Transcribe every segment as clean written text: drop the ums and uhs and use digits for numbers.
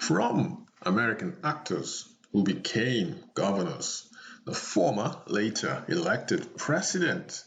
From American actors who became governors, the former later elected president,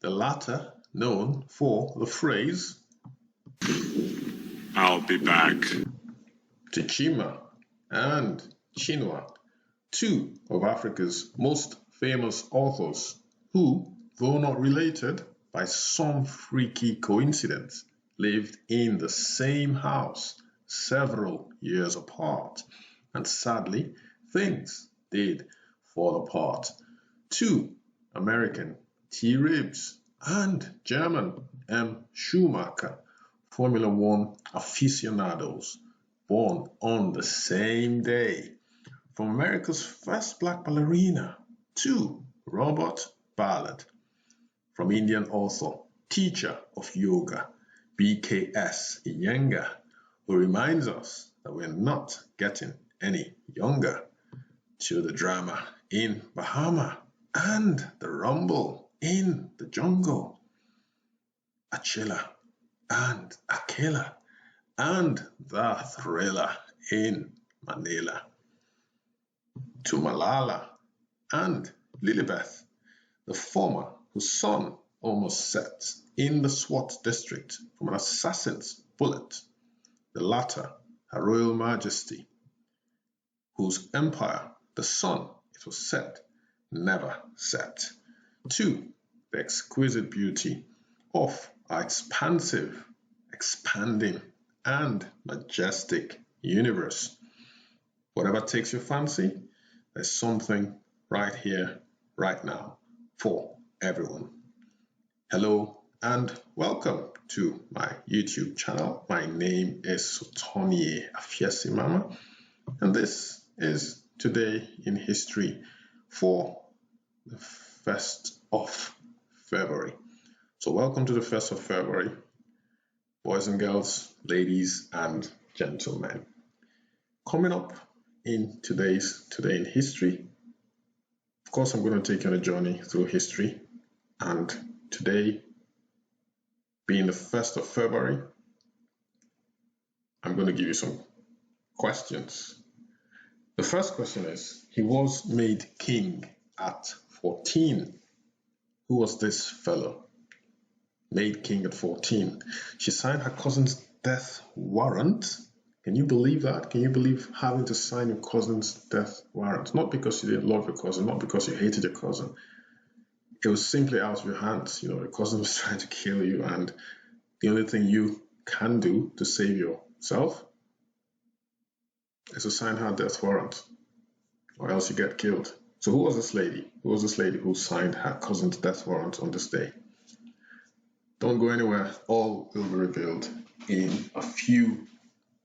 the latter known for the phrase, "I'll be back." to Chima and Chinua, two of Africa's most famous authors who, though not related by some freaky coincidence, lived in the same house several years apart, and sadly, things did fall apart. Two American T-Ribs and German M. Schumacher, Formula One aficionados, born on the same day. From America's first black ballerina to Robert Ballard. From Indian author, teacher of yoga, BKS Iyengar, who reminds us that we're not getting any younger, to the drama in Bahama and the rumble in the jungle, Achilla and Aquila and the thriller in Manila, to Malala and Lilibeth, the former whose son almost set in the SWAT district from an assassin's bullet, the latter Her Royal Majesty, whose empire, the sun, it was said, never set, to the exquisite beauty of our expansive, expanding, and majestic universe. Whatever takes your fancy, there's something right here, right now, for everyone. Hello and welcome to my YouTube channel. My name is Sotonye Afiesimama, and this is Today in History for the 1st of February. So welcome to the 1st of February, boys and girls, ladies and gentlemen. Coming up in Today in History, of course, I'm going to take you on a journey through history, and today, being the 1st of February, I'm going to give you some questions. The first question is, he was made king at 14. Who was this fellow? Made king at 14. She signed her cousin's death warrant. Can you believe that? Can you believe having to sign your cousin's death warrant? Not because you didn't love your cousin, not because you hated your cousin. It was simply out of your hands. You know, your cousin was trying to kill you, and the only thing you can do to save yourself is to sign her death warrant, or else you get killed. So who was this lady? Who was this lady who signed her cousin's death warrant on this day? Don't go anywhere. All will be revealed in a few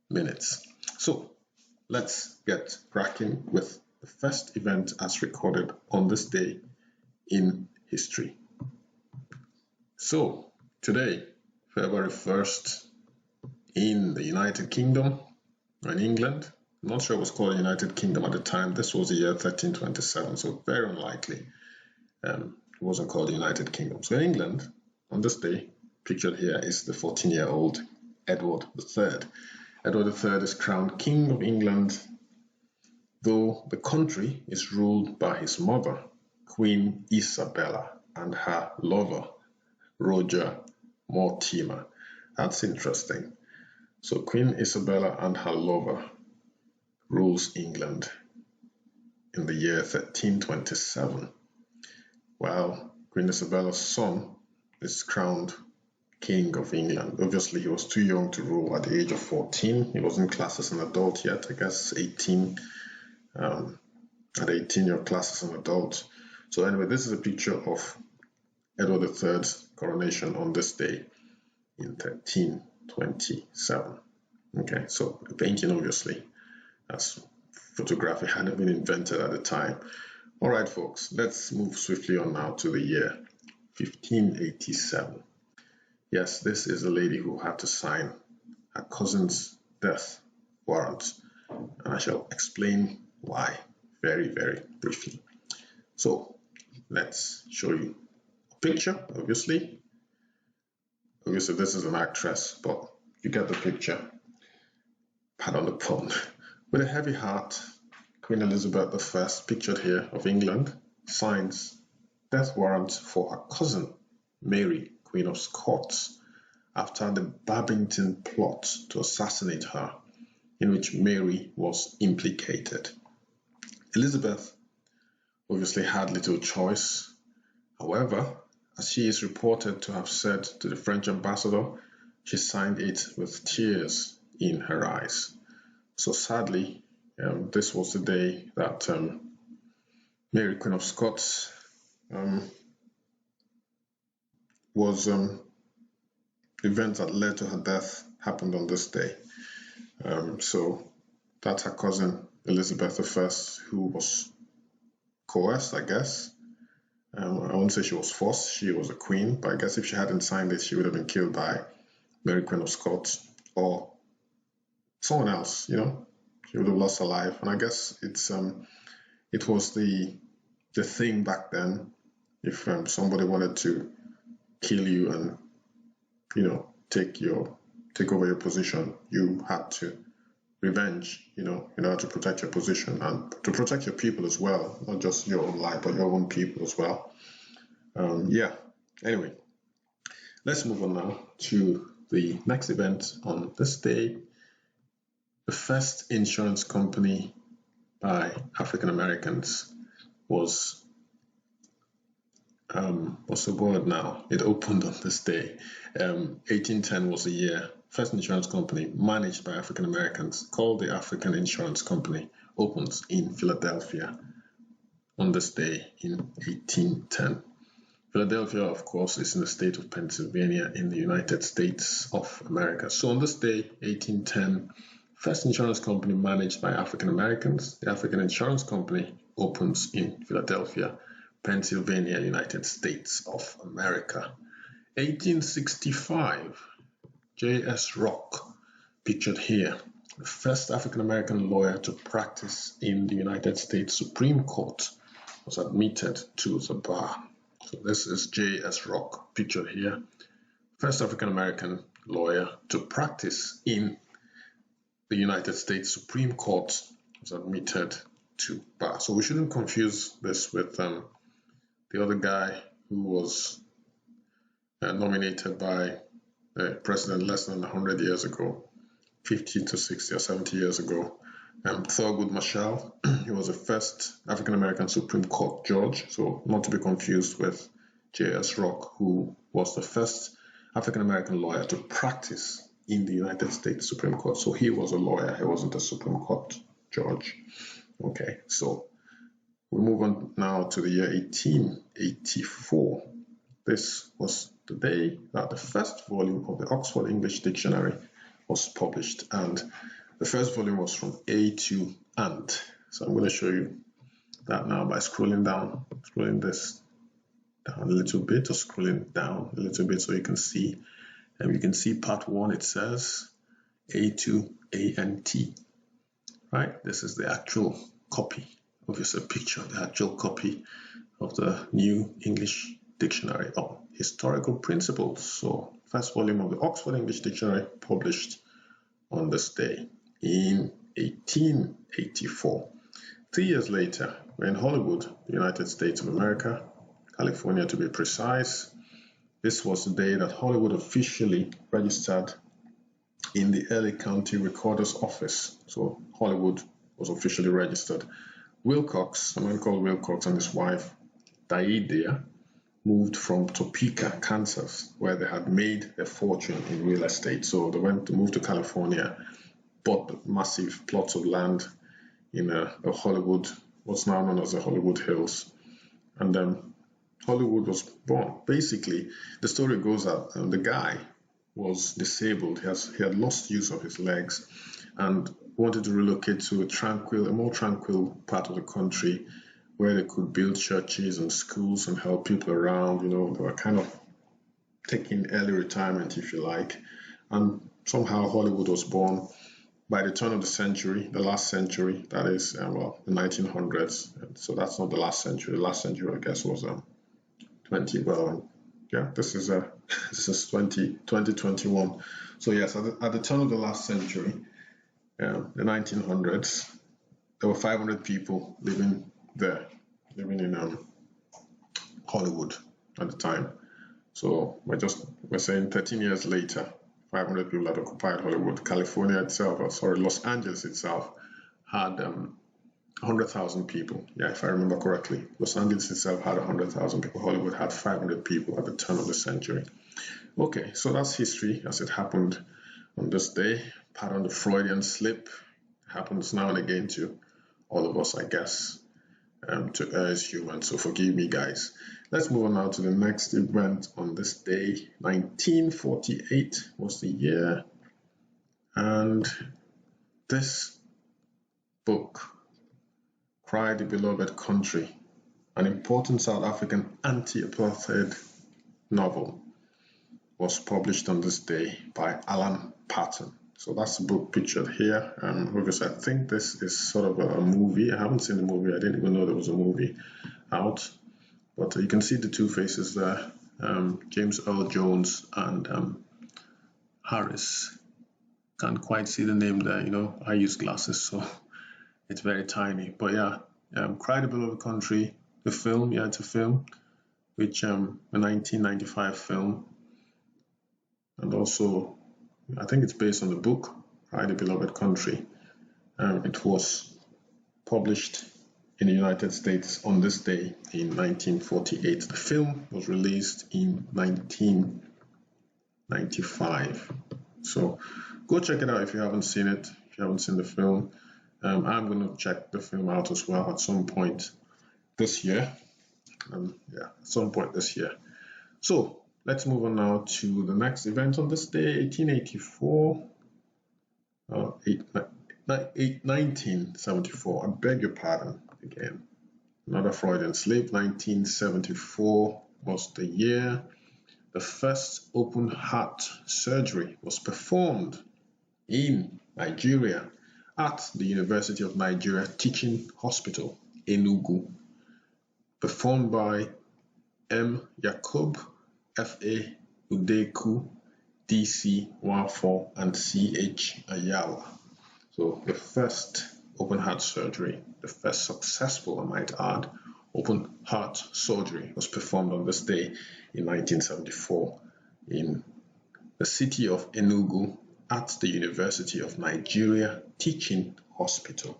minutes. So let's get cracking with the first event as recorded on this day in history. So today, February 1st, in the United Kingdom, or in England, I'm not sure it was called the United Kingdom at the time. This was the year 1327, so very unlikely it wasn't called the United Kingdom. So in England, on this day, pictured here is the 14-year-old Edward III. Edward III is crowned King of England, though the country is ruled by his mother, Queen Isabella, and her lover, Roger Mortimer. That's interesting. So Queen Isabella and her lover rules England in the year 1327, while Queen Isabella's son is crowned King of England. Obviously, he was too young to rule at the age of 14. He wasn't classed as an adult yet. I guess 18. At 18, you're classed as an adult. So anyway, this is a picture of Edward III's coronation on this day in 1327. Okay, so the painting, obviously, as photography hadn't been invented at the time. All right, folks, let's move swiftly on now to the year 1587. Yes, this is the lady who had to sign her cousin's death warrant, and I shall explain why very, very briefly. So let's show you a picture. Obviously this is an actress, but you get the picture. Pardon the pun. With a heavy heart, Queen Elizabeth I, pictured here, of England, signs death warrant for her cousin, Mary, Queen of Scots, after the Babington Plot to assassinate her, in which Mary was implicated. Elizabeth obviously had little choice. However, as she is reported to have said to the French ambassador, she signed it with tears in her eyes. So sadly, this was the day that Mary, Queen of Scots, events that led to her death happened on this day. So that's her cousin Elizabeth I, who was coerced, I guess. I won't say she was forced, she was a queen, but I guess if she hadn't signed it, she would have been killed by Mary, Queen of Scots, or someone else, you know. She would have lost her life. And I guess it was the thing back then. If somebody wanted to kill you and, you know, take over your position, you had to revenge, you know, in order to protect your position and to protect your people as well, not just your own life, but your own people as well. Yeah, anyway, let's move on now to the next event on this day. The first insurance company by African Americans was, what's the word now? It opened on this day. 1810 was the year. First insurance company managed by African Americans, called the African Insurance Company, opens in Philadelphia on this day in 1810. Philadelphia, of course, is in the state of Pennsylvania in the United States of America. So on this day, 1810, first insurance company managed by African Americans, the African Insurance Company, opens in Philadelphia, Pennsylvania, United States of America. 1865, J.S. Rock, pictured here, the first African American lawyer to practice in the United States Supreme Court, was admitted to the bar. So this is J.S. Rock, pictured here, first African American lawyer to practice in the United States Supreme Court, was admitted to bar. So we shouldn't confuse this with the other guy who was nominated by the president less than 100 years ago, 50 to 60 or 70 years ago. Thurgood Marshall, he was the first African-American Supreme Court judge, so not to be confused with J.S. Rock, who was the first African-American lawyer to practice in the United States Supreme Court. So he was a lawyer, he wasn't a Supreme Court judge. Okay, so we move on now to the year 1884. This was the day that the first volume of the Oxford English Dictionary was published, and the first volume was from A to Ant. So I'm going to show you that now by scrolling this down a little bit, or scrolling down a little bit so you can see. And you can see part 1, it says A to ANT. Right? This is the actual copy, obviously a picture, the actual copy of the New English Dictionary on Historical Principles. So first volume of the Oxford English Dictionary published on this day in 1884. 3 years later, we're in Hollywood, the United States of America, California to be precise. This was the day that Hollywood officially registered in the LA County Recorder's Office. So Hollywood was officially registered. Wilcox, a man called Wilcox, and his wife, Daida, moved from Topeka, Kansas, where they had made their fortune in real estate. So they moved to California, bought massive plots of land in a Hollywood, what's now known as the Hollywood Hills. And Hollywood was born. Basically, the story goes that the guy was disabled. He had lost use of his legs and wanted to relocate to a more tranquil part of the country where they could build churches and schools and help people around. You know, they were kind of taking early retirement, if you like. And somehow Hollywood was born by the turn of the century, the last century, that is, the 1900s. So that's not the last century. The last century, I guess, was 2021. So yes, at the turn of the last century, the 1900s, there were 500 people living in Hollywood at the time. So we're saying 13 years later, 500 people had occupied Hollywood. California itself, Los Angeles itself had 100,000 people. Yeah, if I remember correctly, Los Angeles itself had 100,000 people. Hollywood had 500 people at the turn of the century. Okay, so that's history as it happened on this day. Pardon the Freudian slip. It happens now and again to all of us, I guess. To err is human, so forgive me, guys. Let's move on now to the next event on this day. 1948 was the year, and this book, Cry the Beloved Country, an important South African anti-apartheid novel, was published on this day by Alan Paton. So that's the book pictured here. Obviously, I think this is sort of a movie. I haven't seen the movie. I didn't even know there was a movie out. But you can see the two faces there, James Earl Jones and Harris. Can't quite see the name there. I use glasses, so it's very tiny. But yeah, Cry the Beloved Country, the film. Yeah, it's a film, which a 1995 film, and also I think it's based on the book, Cry the Beloved Country. It was published in the United States on this day in 1948. The film was released in 1995. So go check it out if you haven't seen it, if you haven't seen the film. I'm going to check the film out as well at some point this year. At some point this year. So let's move on now to the next event on this day, 1974. I beg your pardon again. Another Freudian slip. 1974 was the year the first open heart surgery was performed in Nigeria at the University of Nigeria Teaching Hospital, Enugu, performed by M. Yakub, F.A. Udeku, D.C. Wafo, and C.H. Ayawa. So the first open heart surgery, the first successful, I might add, open heart surgery was performed on this day in 1974 in the city of Enugu at the University of Nigeria Teaching Hospital.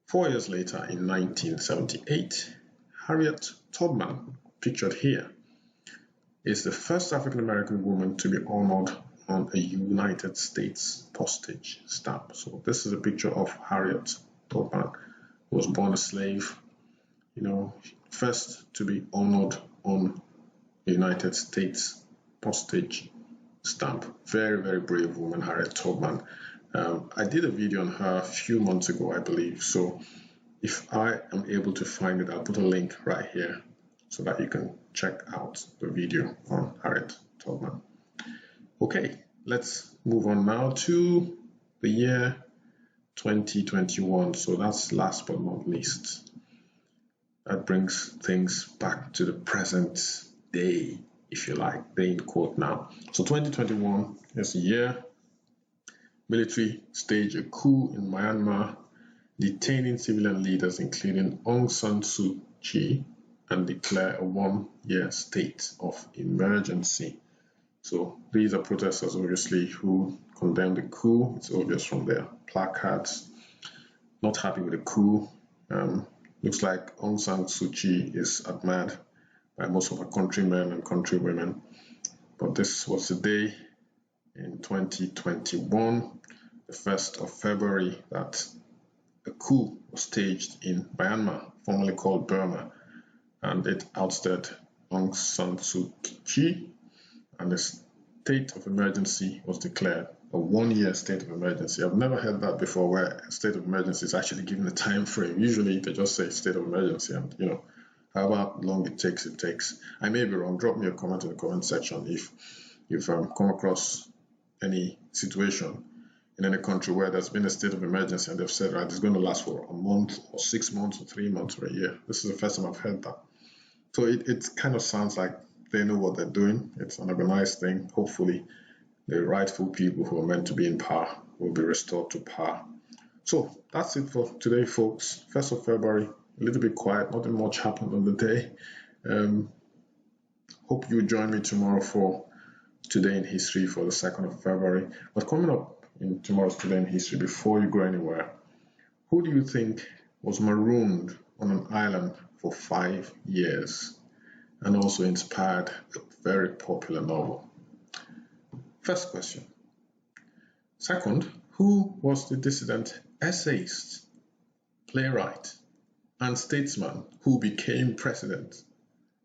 4 years later, in 1978, Harriet Tubman, pictured here, is the first African-American woman to be honored on a United States postage stamp. So this is a picture of Harriet Tubman, who was born a slave, first to be honored on a United States postage stamp. Very, very brave woman, Harriet Tubman. I did a video on her a few months ago, I believe. So if I am able to find it, I'll put a link right here so that you can check out the video on Harriet Tubman. Okay, let's move on now to the year 2021. So that's last but not least. That brings things back to the present day, if you like, day in quote now. So 2021 is the year military staged a coup in Myanmar, detaining civilian leaders including Aung San Suu Kyi, and declare a 1-year state of emergency. So these are protesters, obviously, who condemn the coup. It's obvious from their placards. Not happy with the coup. Looks like Aung San Suu Kyi is admired by most of her countrymen and countrywomen. But this was the day in 2021, the 1st of February, that a coup was staged in Myanmar, formerly called Burma, and it ousted Aung San Suu Kyi, and the state of emergency was declared, a 1-year state of emergency. I've never heard that before, where a state of emergency is actually given a time frame. Usually they just say state of emergency, and however long it takes, it takes. I may be wrong. Drop me a comment in the comment section if you've come across any situation in any country where there's been a state of emergency and they've said, right, it's going to last for a month or 6 months or 3 months or a year. This is the first time I've heard that. So it kind of sounds like they know what they're doing. It's an organized thing. Hopefully the rightful people who are meant to be in power will be restored to power. So that's it for today, folks. 1st of February, a little bit quiet, nothing much happened on the day. Hope you join me tomorrow for Today in History for the 2nd of February. But coming up in tomorrow's Today in History, before you go anywhere, who do you think was marooned on an island for 5 years and also inspired a very popular novel? First question. Second, who was the dissident essayist, playwright, and statesman who became president?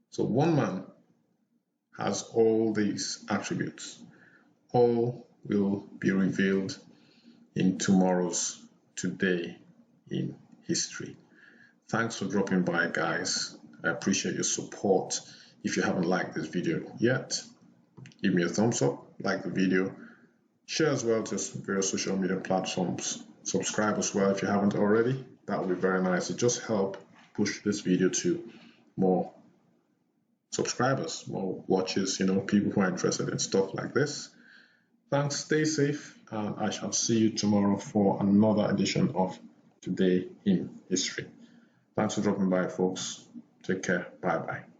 So one man has all these attributes. All will be revealed in tomorrow's Today in History. Thanks for dropping by, guys. I appreciate your support. If you haven't liked this video yet, give me a thumbs up, like the video, share as well to various social media platforms, subscribe as well if you haven't already. That would be very nice. It just help push this video to more subscribers, more watches, people who are interested in stuff like this. Thanks, stay safe, and I shall see you tomorrow for another edition of Today in History. Thanks for dropping by, folks. Take care. Bye-bye.